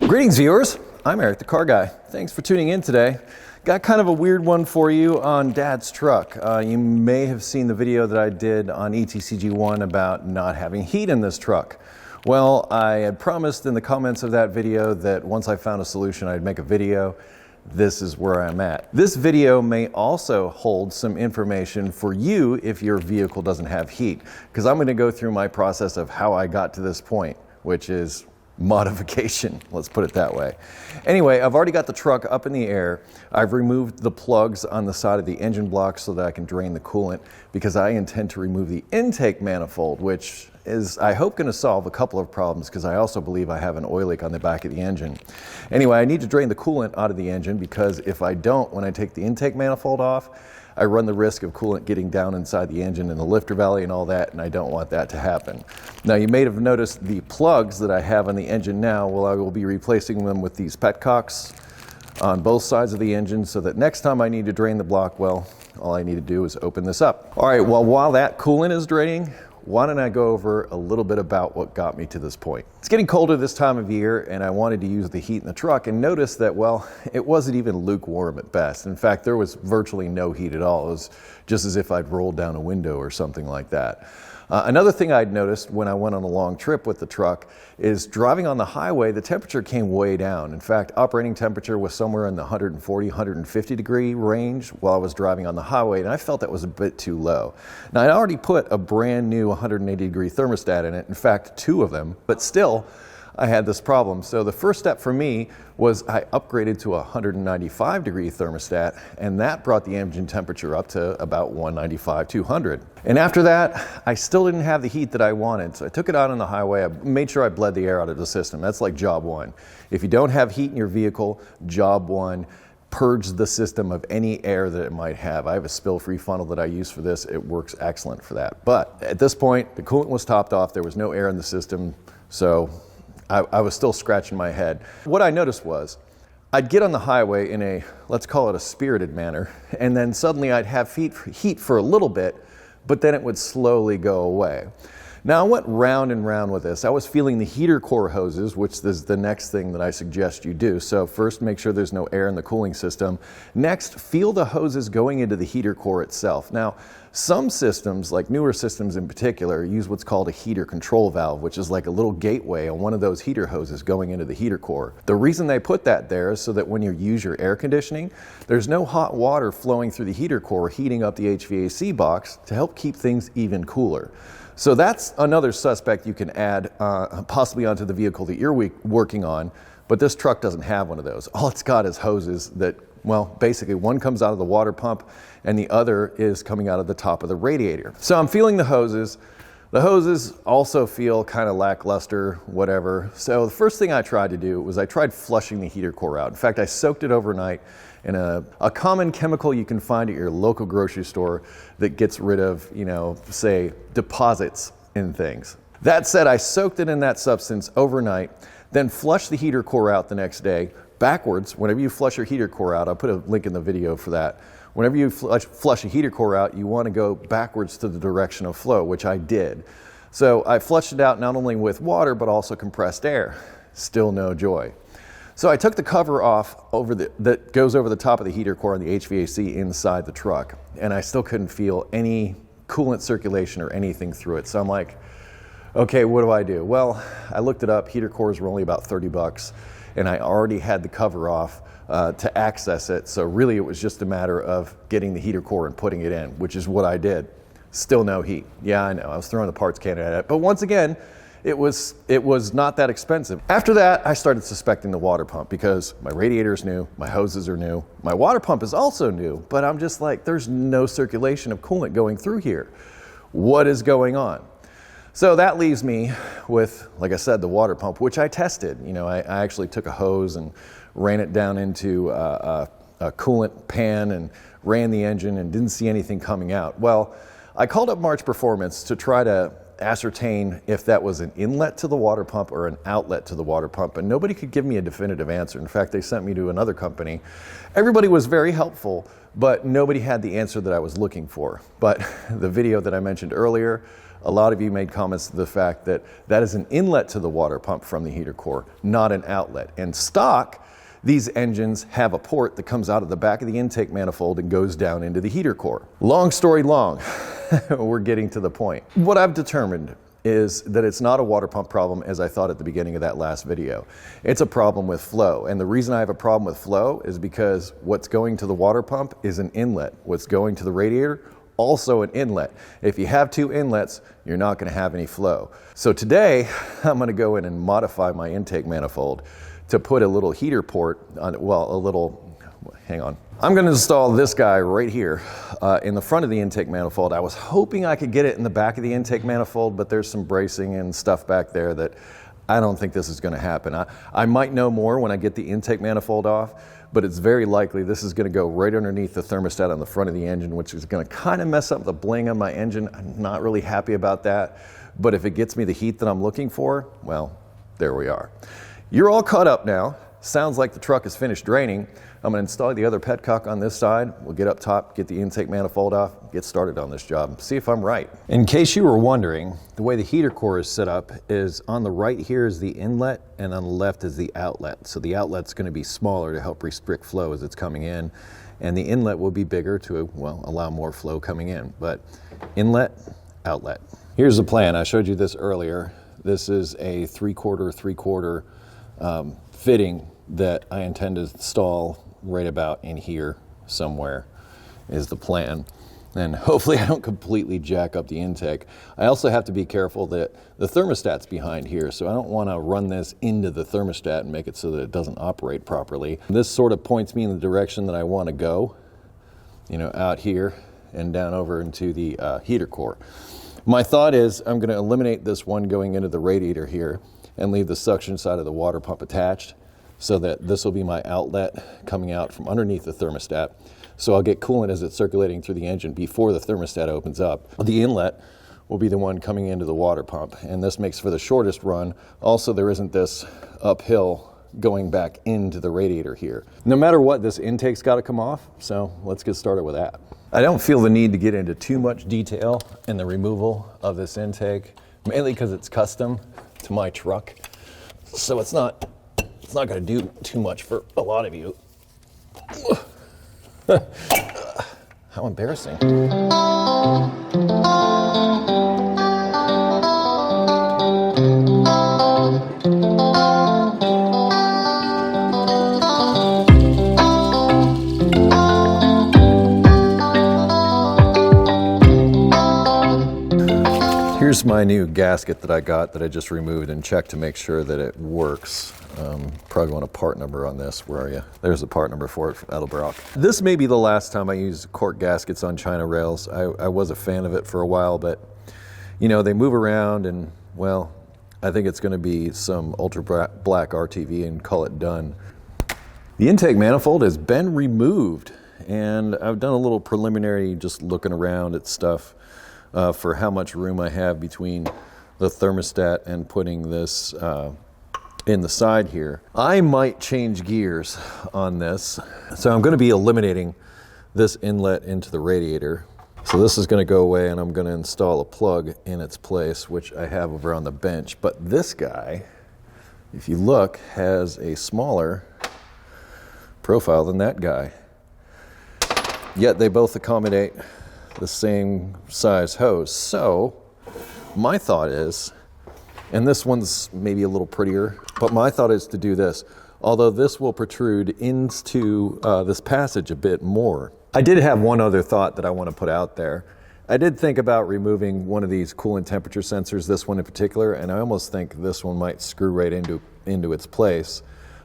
Greetings, viewers. I'm Eric the Car Guy. Thanks for tuning in today. Got kind of a weird one for you on Dad's truck. You may have seen the video that I did on ETCG 1 about not having heat in this truck. Well, I had promised in the comments of that video that once I found a solution, I'd make a video. This is where I'm at. This video may also hold some information for you if your vehicle doesn't have heat, because I'm going to go through my process of how I got to this point, which is modification, let's put it that way. Anyway, I've already got the truck up in the air. I've removed the plugs on the side of the engine block so that I can drain the coolant, because I intend to remove the intake manifold, which is, I hope, going to solve a couple of problems, because I also believe I have an oil leak on the back of the engine. Anyway, I need to drain the coolant out of the engine, because if I don't, when I take the intake manifold off, I run the risk of coolant getting down inside the engine in the lifter valley and all that, and I don't want that to happen. Now, you may have noticed the plugs that I have on the engine now. Well, I will be replacing them with these petcocks on both sides of the engine, so that next time I need to drain the block, well, all I need to do is open this up. All right, well, while that coolant is draining, why don't I go over a little bit about what got me to this point. It's getting colder this time of year, and I wanted to use the heat in the truck, and noticed that, well, it wasn't even lukewarm at best. In fact, there was virtually no heat at all. It was just as if I'd rolled down a window or something like that. Another thing I'd noticed when I went on a long trip with the truck is driving on the highway, the temperature came way down. In fact, operating temperature was somewhere in the 140, 150 degree range while I was driving on the highway, and I felt that was a bit too low. Now, I'd already put a brand new 180 degree thermostat in it, in fact, 2 of them, but still, I had this problem. So the first step for me was I upgraded to a 195 degree thermostat, and that brought the engine temperature up to about 195, 200. And after that, I still didn't have the heat that I wanted. So I took it out on the highway. I made sure I bled the air out of the system. That's like job one. If you don't have heat in your vehicle, job one, purge the system of any air that it might have. I have a spill-free funnel that I use for this. It works excellent for that. But at this point, the coolant was topped off. There was no air in the system. So I was still scratching my head. What I noticed was I'd get on the highway in a, let's call it a spirited manner, and then suddenly I'd have heat for a little bit, but then it would slowly go away. Now, I went round and round with this. I was feeling the heater core hoses, which is the next thing that I suggest you do. So first, make sure there's no air in the cooling system. Next, feel the hoses going into the heater core itself. Now, some systems, like newer systems in particular, use what's called a heater control valve, which is like a little gateway on one of those heater hoses going into the heater core. The reason they put that there is so that when you use your air conditioning, there's no hot water flowing through the heater core heating up the HVAC box to help keep things even cooler. So that's another suspect you can add possibly onto the vehicle that you're working on, but this truck doesn't have one of those. All it's got is hoses that, well, basically one comes out of the water pump and the other is coming out of the top of the radiator. So I'm feeling the hoses. The hoses also feel kind of lackluster, whatever. So the first thing I tried to do was I tried flushing the heater core out. In fact, I soaked it overnight in a common chemical you can find at your local grocery store that gets rid of, say, deposits in things. That said, I soaked it in that substance overnight, then flushed the heater core out the next day backwards. Whenever you flush your heater core out, I'll put a link in the video for that. Whenever you flush a heater core out, you want to go backwards to the direction of flow, which I did. So I flushed it out not only with water, but also compressed air. Still no joy. So I took the cover off that goes over the top of the heater core on the HVAC inside the truck, and I still couldn't feel any coolant circulation or anything through it. So I'm like, okay, what do I do? Well, I looked it up. Heater cores were only about $30, and I already had the cover off to access it. So really it was just a matter of getting the heater core and putting it in, which is what I did. Still no heat. Yeah, I know, I was throwing the parts can at it. But once again, it was not that expensive. After that, I started suspecting the water pump, because my radiator is new, my hoses are new, my water pump is also new, but I'm just like, there's no circulation of coolant going through here. What is going on? So that leaves me with, like I said, the water pump, which I tested. I actually took a hose and ran it down into a coolant pan and ran the engine and didn't see anything coming out. Well, I called up March Performance to try to ascertain if that was an inlet to the water pump or an outlet to the water pump, and nobody could give me a definitive answer. In fact, they sent me to another company. Everybody was very helpful, but nobody had the answer that I was looking for. But the video that I mentioned earlier a lot of you made comments to the fact that that is an inlet to the water pump from the heater core, not an outlet. In stock, these engines have a port that comes out of the back of the intake manifold and goes down into the heater core. Long story long, we're getting to the point. What I've determined is that it's not a water pump problem as I thought at the beginning of that last video. It's a problem with flow. And the reason I have a problem with flow is because what's going to the water pump is an inlet. What's going to the radiator, also an inlet. If you have two inlets, you're not going to have any flow. So today, I'm going to go in and modify my intake manifold to put a little heater port on, hang on. I'm going to install this guy right here in the front of the intake manifold. I was hoping I could get it in the back of the intake manifold, but there's some bracing and stuff back there that I don't think this is going to happen. I might know more when I get the intake manifold off, but it's very likely this is going to go right underneath the thermostat on the front of the engine, which is going to kind of mess up the bling on my engine. I'm not really happy about that, but if it gets me the heat that I'm looking for, well, there we are. You're all caught up now. Sounds like the truck is finished draining. I'm going to install the other petcock on this side. We'll get up top, get the intake manifold off, get started on this job, see if I'm right. In case you were wondering, the way the heater core is set up is on the right here is the inlet and on the left is the outlet. So the outlet's going to be smaller to help restrict flow as it's coming in, and the inlet will be bigger to, well, allow more flow coming in. But inlet, outlet. Here's the plan. I showed you this earlier. This is a 3/4 fitting that I intend to install right about in here somewhere is the plan. And hopefully I don't completely jack up the intake. I also have to be careful that the thermostat's behind here, so I don't want to run this into the thermostat and make it so that it doesn't operate properly. This sort of points me in the direction that I want to go, you know, out here and down over into the heater core. My thought is I'm going to eliminate this one going into the radiator here and leave the suction side of the water pump attached, so that this will be my outlet coming out from underneath the thermostat. So I'll get coolant as it's circulating through the engine before the thermostat opens up. The inlet will be the one coming into the water pump, and this makes for the shortest run. Also, there isn't this uphill going back into the radiator here. No matter what, this intake's got to come off, so let's get started with that. I don't feel the need to get into too much detail in the removal of this intake, mainly because it's custom to my truck, so it's not going to do too much for a lot of you. How embarrassing. Here's my new gasket that I got that I just removed and checked to make sure that it works. Probably want a part number on this. Where are you? There's a part number for it from Edelbrock. This may be the last time I use cork gaskets on China rails. I was a fan of it for a while, but you know, they move around and, well, I think it's going to be some ultra black RTV and call it done. The intake manifold has been removed, and I've done a little preliminary just looking around at stuff for how much room I have between the thermostat and putting this in the side here. I might change gears on this. So I'm going to be eliminating this inlet into the radiator. So this is going to go away, and I'm going to install a plug in its place, which I have over on the bench. But this guy, if you look, has a smaller profile than that guy. Yet they both accommodate the same size hose. So my thought is, and this one's maybe a little prettier, but my thought is to do this. Although this will protrude into this passage a bit more. I did have one other thought that I want to put out there. I did think about removing one of these coolant temperature sensors, this one in particular, and I almost think this one might screw right into its place.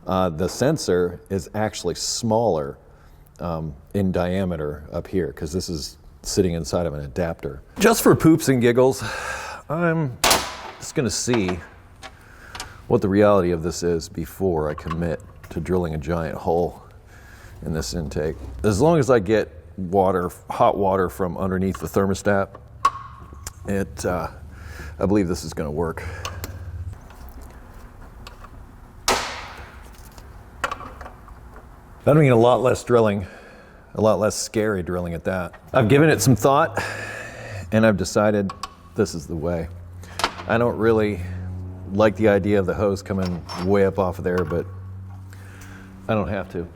The sensor is actually smaller in diameter up here, because this is sitting inside of an adapter. Just for poops and giggles, I'm just going to see what the reality of this is before I commit to drilling a giant hole in this intake. As long as I get water, hot water from underneath the thermostat, I believe this is going to work. That'll mean a lot less drilling, a lot less scary drilling at that. I've given it some thought, and I've decided this is the way. I don't really like the idea of the hose coming way up off of there, but I don't have to.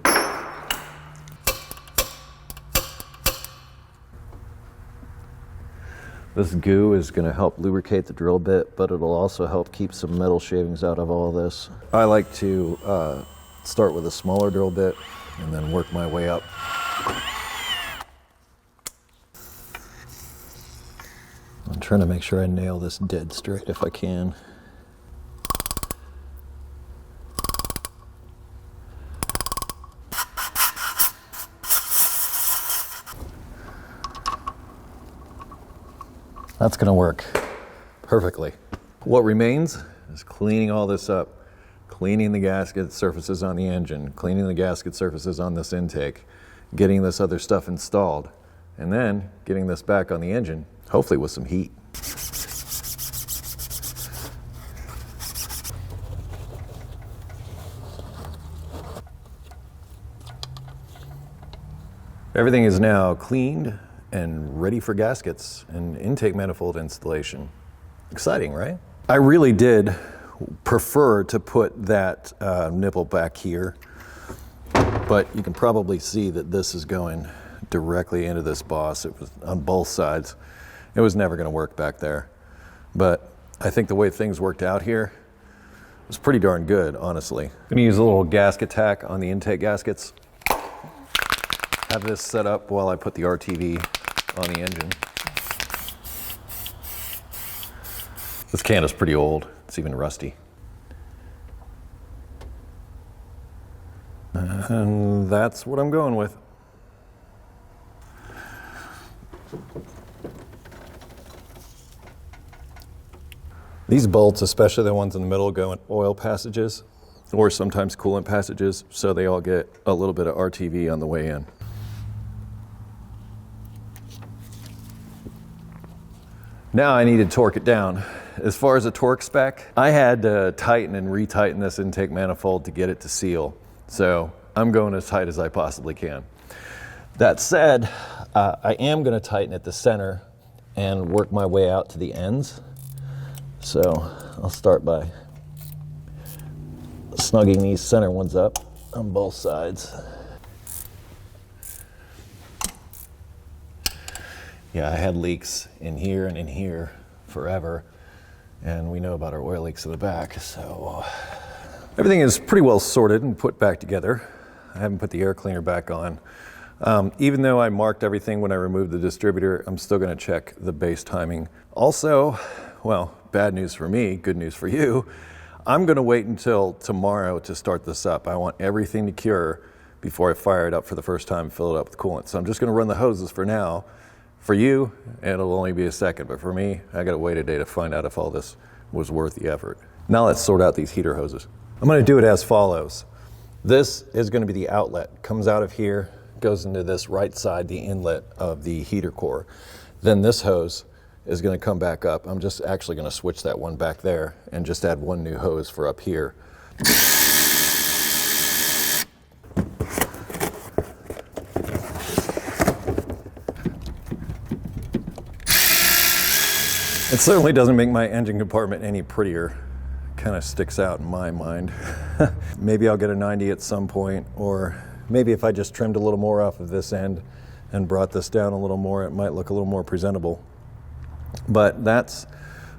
This goo is going to help lubricate the drill bit, but it'll also help keep some metal shavings out of all this. I like to start with a smaller drill bit and then work my way up. I'm trying to make sure I nail this dead straight if I can. That's going to work perfectly. What remains is cleaning all this up, cleaning the gasket surfaces on the engine, cleaning the gasket surfaces on this intake, getting this other stuff installed, and then getting this back on the engine, hopefully with some heat. Everything is now cleaned and ready for gaskets and intake manifold installation. Exciting, right? I really did prefer to put that nipple back here, but you can probably see that this is going directly into this boss. It was on both sides. It was never going to work back there. But I think the way things worked out here was pretty darn good, honestly. I'm going to use a little gasket tack on the intake gaskets. Have this set up while I put the RTV on the engine. This can is pretty old. It's even rusty. And that's what I'm going with. These bolts, especially the ones in the middle, go in oil passages or sometimes coolant passages, so they all get a little bit of RTV on the way in. Now I need to torque it down. As far as a torque spec, I had to tighten and retighten this intake manifold to get it to seal. So I'm going as tight as I possibly can. That said, I am going to tighten at the center and work my way out to the ends. So I'll start by snugging these center ones up on both sides. Yeah, I had leaks in here and in here forever, and we know about our oil leaks in the back, so everything is pretty well sorted and put back together. I haven't put the air cleaner back on. Even though I marked everything when I removed the distributor, I'm still going to check the base timing. Also, well, bad news for me, good news for you, I'm going to wait until tomorrow to start this up. I want everything to cure before I fire it up for the first time and fill it up with coolant. So I'm just going to run the hoses for now. For you, it'll only be a second, but for me, I gotta wait a day to find out if all this was worth the effort. Now let's sort out these heater hoses. I'm gonna do it as follows. This is gonna be the outlet. Comes out of here, goes into this right side, the inlet of the heater core. Then this hose is gonna come back up. I'm just actually gonna switch that one back there and just add one new hose for up here. It certainly doesn't make my engine compartment any prettier. Kind of sticks out in my mind. Maybe I'll get a 90 at some point, or maybe if I just trimmed a little more off of this end and brought this down a little more, it might look a little more presentable. But that's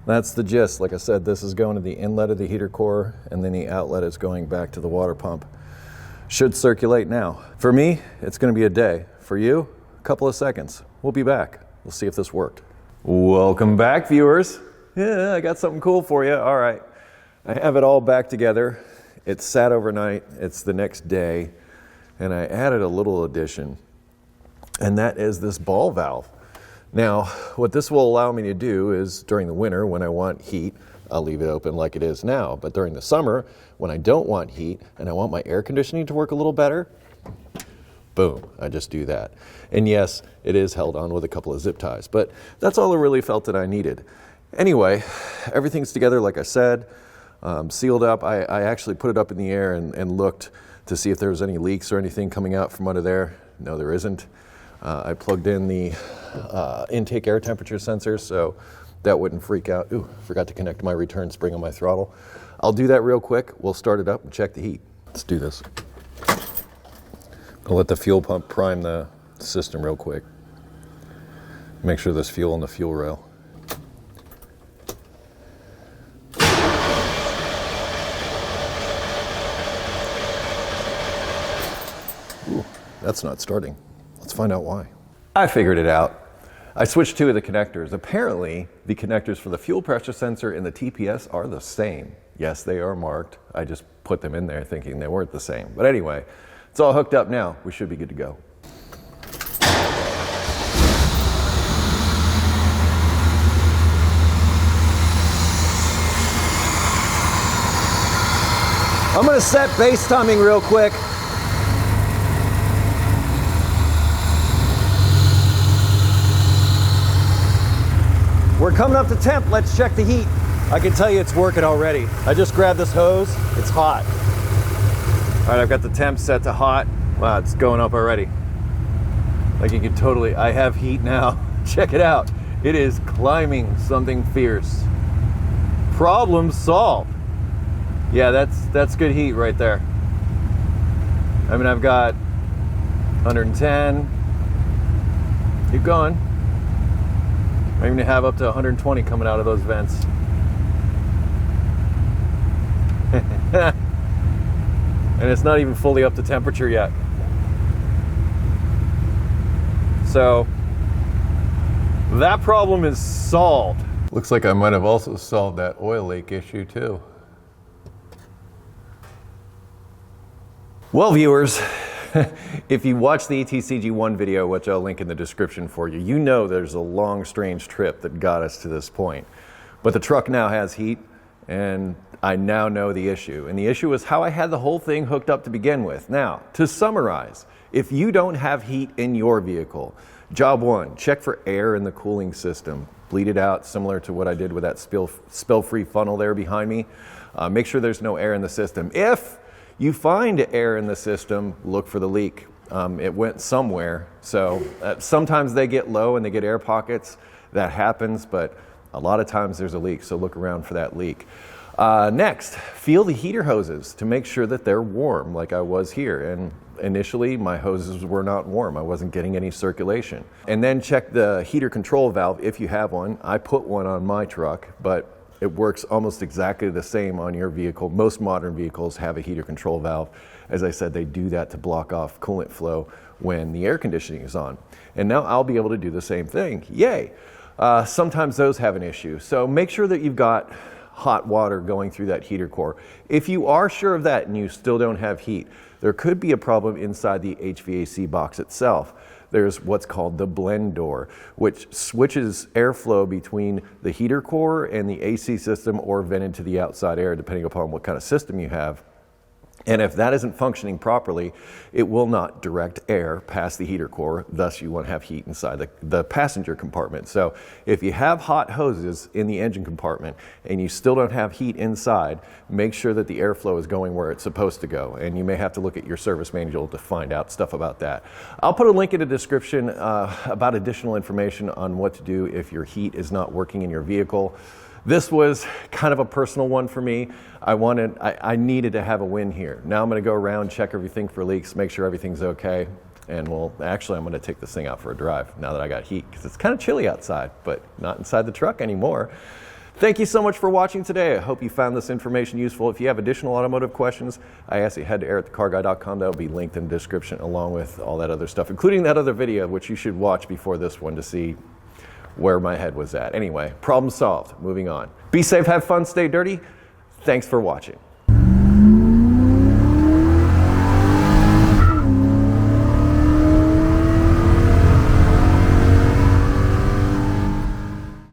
the gist. Like I said, this is going to the inlet of the heater core, and then the outlet is going back to the water pump. Should circulate now. For me, it's going to be a day. For you, a couple of seconds. We'll be back. We'll see if this worked. Welcome back, viewers. Yeah, I got something cool for you. All right, I have it all back together. It sat overnight. It's the next day, and I added a little addition, and that is this ball valve. Now, what this will allow me to do is during the winter when I want heat, I'll leave it open like it is now. But during the summer, when I don't want heat and I want my air conditioning to work a little better, boom, I just do that. And yes, it is held on with a couple of zip ties, but that's all I really felt that I needed. Anyway, everything's together, like I said, sealed up. I actually put it up in the air and looked to see if there was any leaks or anything coming out from under there. No, there isn't. I plugged in the intake air temperature sensor, so that wouldn't freak out. Ooh, forgot to connect my return spring on my throttle. I'll do that real quick. We'll start it up and check the heat. Let's do this. I'll let the fuel pump prime the system real quick. Make sure there's fuel on the fuel rail. Ooh, that's not starting. Let's find out why. I figured it out. I switched two of the connectors. Apparently, the connectors for the fuel pressure sensor and the TPS are the same. Yes, they are marked. I just put them in there thinking they weren't the same. But anyway, it's all hooked up now. We should be good to go. I'm gonna set base timing real quick. We're coming up to temp. Let's check the heat. I can tell you it's working already. I just grabbed this hose. It's hot. All right, I've got the temp set to hot. Wow, it's going up already. Like you can totally, I have heat now. Check it out. It is climbing something fierce. Problem solved. Yeah, that's good heat right there. I mean, I've got 110. Keep going. I'm going to have up to 120 coming out of those vents. And it's not even fully up to temperature yet. So that problem is solved. Looks like I might have also solved that oil leak issue too. Well, viewers, if you watch the ETCG1 video, which I'll link in the description for you, you know there's a long, strange trip that got us to this point. But the truck now has heat, and I now know the issue. And the issue is how I had the whole thing hooked up to begin with. Now, to summarize, if you don't have heat in your vehicle, job one, check for air in the cooling system. Bleed it out, similar to what I did with that spill-free funnel there behind me. Make sure there's no air in the system. If you find air in the system, look for the leak. It went somewhere. So sometimes they get low and they get air pockets. That happens, but a lot of times there's a leak, so look around for that leak. Next, feel the heater hoses to make sure that they're warm like I was here. And initially, my hoses were not warm. I wasn't getting any circulation. And then check the heater control valve if you have one. I put one on my truck, but it works almost exactly the same on your vehicle. Most modern vehicles have a heater control valve. As I said, they do that to block off coolant flow when the air conditioning is on. And now I'll be able to do the same thing. Yay! Sometimes those have an issue. So make sure that you've got hot water going through that heater core. If you are sure of that and you still don't have heat, there could be a problem inside the HVAC box itself. There's what's called the blend door, which switches airflow between the heater core and the AC system or vented to the outside air, depending upon what kind of system you have. And if that isn't functioning properly, it will not direct air past the heater core. Thus, you won't have heat inside the passenger compartment. So if you have hot hoses in the engine compartment and you still don't have heat inside, make sure that the airflow is going where it's supposed to go. And you may have to look at your service manual to find out stuff about that. I'll put a link in the description about additional information on what to do if your heat is not working in your vehicle. This was kind of a personal one for me. I needed to have a win here. Now I'm gonna go around, check everything for leaks, make sure everything's okay, and I'm gonna take this thing out for a drive now that I got heat, because it's kind of chilly outside, but not inside the truck anymore. Thank you so much for watching today. I hope you found this information useful. If you have additional automotive questions, I ask you head to EricTheCarGuy.com. That'll be linked in the description along with all that other stuff, including that other video, which you should watch before this one to see where my head was at. Anyway, problem solved. Moving on. Be safe, have fun, stay dirty. Thanks for watching.